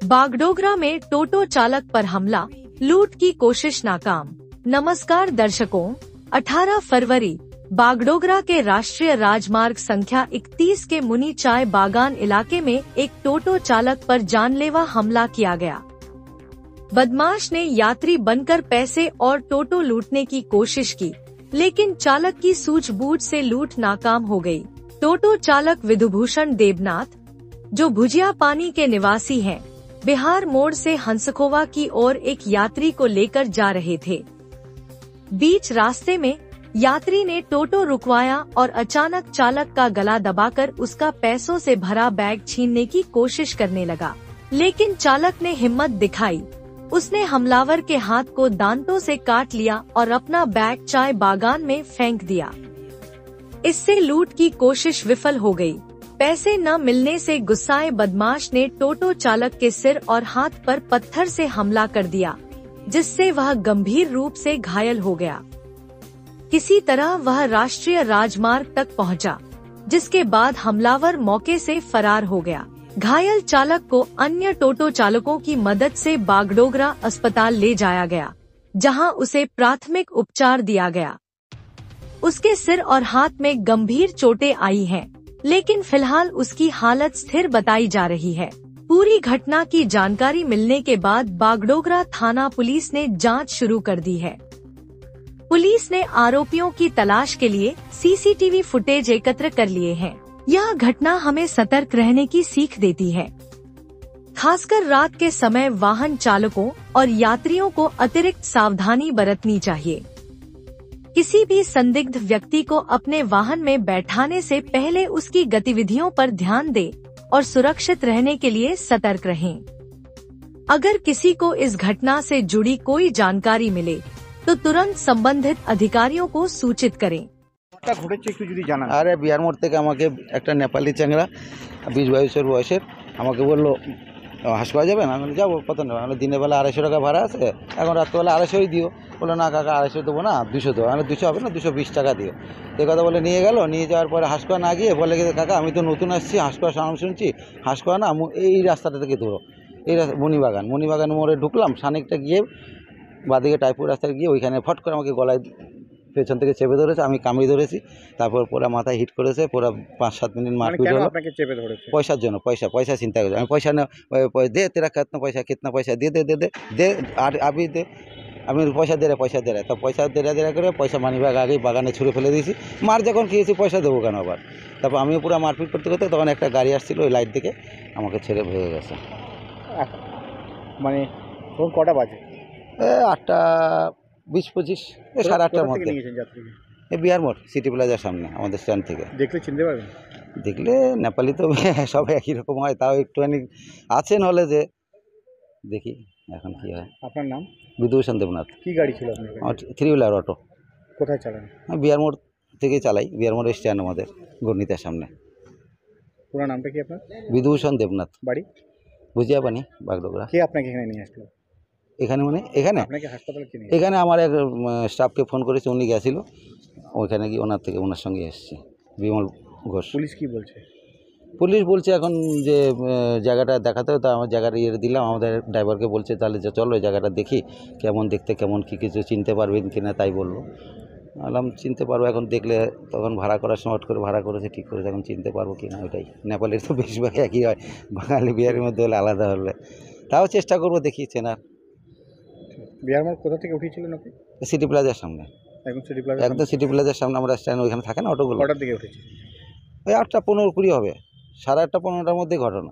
बागडोगरा में टोटो चालक पर हमला, लूट की कोशिश नाकाम। नमस्कार दर्शकों, 18 फरवरी बागडोगरा के राष्ट्रीय राजमार्ग संख्या 31 के मुनि चाय बागान इलाके में एक टोटो चालक पर जानलेवा हमला किया गया। बदमाश ने यात्री बनकर पैसे और टोटो लूटने की कोशिश की, लेकिन चालक की सूझबूझ से लूट नाकाम हो गई। टोटो चालक विधुभूषण देवनाथ, जो भुजिया पानी के निवासी हैं, बिहार मोड़ से हंसखोवा की ओर एक यात्री को लेकर जा रहे थे। बीच रास्ते में यात्री ने टोटो रुकवाया और अचानक चालक का गला दबाकर उसका पैसों से भरा बैग छीनने की कोशिश करने लगा, लेकिन चालक ने हिम्मत दिखाई। उसने हमलावर के हाथ को दांतों से काट लिया और अपना बैग चाय बागान में फेंक दिया। इससे लूट की कोशिश विफल हो गई। पैसे न मिलने से गुस्साए बदमाश ने टोटो चालक के सिर और हाथ पर पत्थर से हमला कर दिया, जिससे वह गंभीर रूप से घायल हो गया। किसी तरह वह राष्ट्रीय राजमार्ग तक पहुंचा, जिसके बाद हमलावर मौके से फरार हो गया। घायल चालक को अन्य टोटो चालकों की मदद से बागडोगरा अस्पताल ले जाया गया, जहां उसे प्राथमिक उपचार दिया गया। उसके सिर और हाथ में गंभीर चोटें आई हैं, लेकिन फिलहाल उसकी हालत स्थिर बताई जा रही है। पूरी घटना की जानकारी मिलने के बाद बागडोगरा थाना पुलिस ने जांच शुरू कर दी है। पुलिस ने आरोपियों की तलाश के लिए सीसीटीवी फुटेज एकत्र कर लिए हैं। यह घटना हमें सतर्क रहने की सीख देती है। खासकर रात के समय वाहन चालकों और यात्रियों को अतिरिक्त सावधानी बरतनी चाहिए। किसी भी संदिग्ध व्यक्ति को अपने वाहन में बैठाने से पहले उसकी गतिविधियों पर ध्यान दें और सुरक्षित रहने के लिए सतर्क रहें। अगर किसी को इस घटना से जुड़ी कोई जानकारी मिले तो तुरंत संबंधित अधिकारियों को सूचित करें। अरे बिहार मोड़ থেকে আমাকে একটা নেপালি চ্যাংড়া 20-22 বয়সের আমাকে বলল হাসপাতাল যাবেন। আমি বললাম যাবো, কত নেবেন? আমি দিনের বেলা 250 টাকা ভাড়া আছে, এখন রাত্রেবেলা 250ই দিও। বললো না কাকা 250 দেবো না, 200 দেবো। আমি 200 হবে না, 220 টাকা দিও। এই কথা বলে নিয়ে গেল। নিয়ে যাওয়ার পরে হাসপাতাল না গিয়ে বলে কাকা আমি তো নতুন আসছি, হাসপাতাল নাম শুনছি, হাসপাতাল না এই রাস্তাটা থেকে ধরো, এই মণিবাগান মোড়ে ঢুকলাম। খানিকটা গিয়ে বাদিকে টাইপুর রাস্তায় গিয়ে ওইখানে ফট করে আমাকে গলায় পেছন থেকে চেপে ধরেছে। আমি কামড়ি ধরেছি, তারপর পুরো মাথায় হিট করেছে। পুরো 5-7 মিনিট মারপিট হলো। পয়সার জন্য, পয়সা চিন্তা করেছে। আমি পয়সা দে তেরা কিতনা পয়সা দে দে দে দে দে আর আবি দে। আমি পয়সা দে রে তো পয়সা দেরা করে পয়সা মানিব্যাগ আগেই বাগানে ছুঁড়ে ফেলে দিয়েছি। মার যখন খেয়েছি পয়সা দেবো কেন আবার? তারপর আমিও পুরো মারপিট করতে করতে তখন একটা গাড়ি আসছিল, ওই লাইট থেকে আমাকে ছেড়ে ভেঙে গেছে। মানে তখন কটা বাজে? 8টা 20-25, 8:30টার মধ্যে। এই বিহার মোড় সিটি প্লাজার সামনে আমাদের স্ট্যান্ড থেকে। দেখলে চিনতে পারবেন? দেখলে নেপালি তো সবাই একই রকম হয়, তাও একটুখানি আছেন হলে যে দেখি এখন কি হয়। আপনার নাম? বিধুভূষণ দেবনাথ। কি গাড়ি ছিল আপনার? 3 হুইলার অটো। কোথায় চালান? বিহার মোড় থেকে চালাই, বিহার মোড়ের স্ট্যান্ড আমাদের গণিতের সামনে। পুরো নামটা কি আপনার? বিধুভূষণ দেবনাথ। বাড়ি? ভুজিয়া পানি, বাগডোগরা। কে আপনাকে এখানে নিয়ে আসলো? এখানে মানে এখানে আপনাকে হাসপাতালে কিনে? এখানে আমার এক স্টাফকে ফোন করেছে, উনি গেছিল, ওইখানে গিয়ে ওনার সঙ্গে এসেছি। বিমল ঘোষ। পুলিশ কি বলছে? পুলিশ বলছে এখন যে জায়গাটা দেখাতে হবে, তো আমার জায়গাটা দিলাম। আমাদের ড্রাইভারকে বলছে তাহলে যে চলো ওই জায়গাটা দেখি, কেমন দেখতে, কেমন কী কিছু চিনতে পারবেন কিনা তাই বললো। বললাম চিনতে পারবো, এখন দেখলে তখন ভাড়া করার সময় করে ভাড়া করেছে, ঠিক করেছে, এখন চিনতে পারবো কিনা ওইটাই। নেপালের তো বেশিরভাগ একই হয়, বাঙালি বিহারের মধ্যে হলে আলাদা হলে, তাও চেষ্টা করবো দেখি চেনার। বিহার মোড় কোথা থেকে উঠেছিলেন আপনি? সিটি প্লাজার সামনে। একদম সিটি প্লাজার সামনে আমরা স্ট্যান্ড, ওইখানে থাকে না অটোগুলো। কটার দিকে উঠেছি? ওই 8টা 15-20 হবে, 8:30-15টার মধ্যে ঘটনা।